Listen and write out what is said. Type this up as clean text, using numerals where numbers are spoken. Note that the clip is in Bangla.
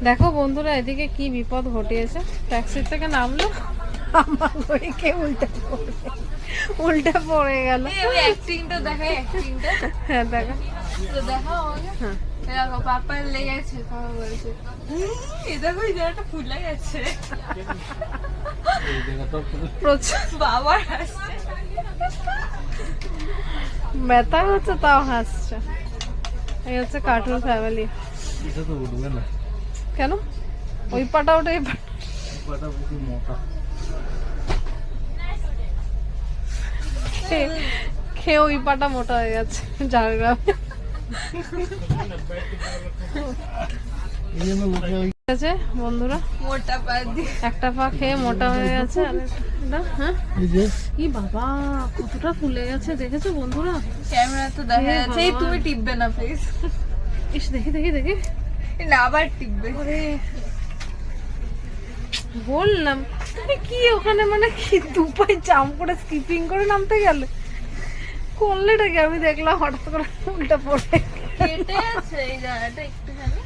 দেখো বন্ধুরা, এদিকে কি বিপদ ঘটিয়েছে। ট্যাক্সি থেকে নামলো, আমার ঘড়িকে উল্টে পড়ে গেল। হ্যাঁ দেখা, হ্যাঁ পাপার লেগেছে, পাপা বলছে দেখো এই জায়গাটা ফুলে গেছে। বাবার হাসছে, ব্যথা হচ্ছে তাও হাসছে। এই হচ্ছে কার্টুন ফ্যামিলি। কেন ওই পাটা ওটা এই পাটা খেয়ে ওই পাটা মোটা হয়ে গেছে ঝাড়গ্রামে। বন্ধুরা মোটা পা দিয়ে একটা পা খেয়ে মোটা হয়ে গেছে। হ্যাঁ কি বাবা কতটা ফুলে গেছে দেখেছো বন্ধুরা? ক্যামেরা তো দেখা যাচ্ছে। এই তুমি টিপবে না প্লিজ। ইস দেখি দেখি দেখি, না আবার টিপবে। বললাম তুমি কি ওখানে মানে কি দুপাই জাম করে স্কিপিং করে নামতে গেলে করলেটা কি? আমি দেখলাম হঠাৎ করে উল্টা পড়ে কেটে আছে এই জায়গাটা একটুখানি।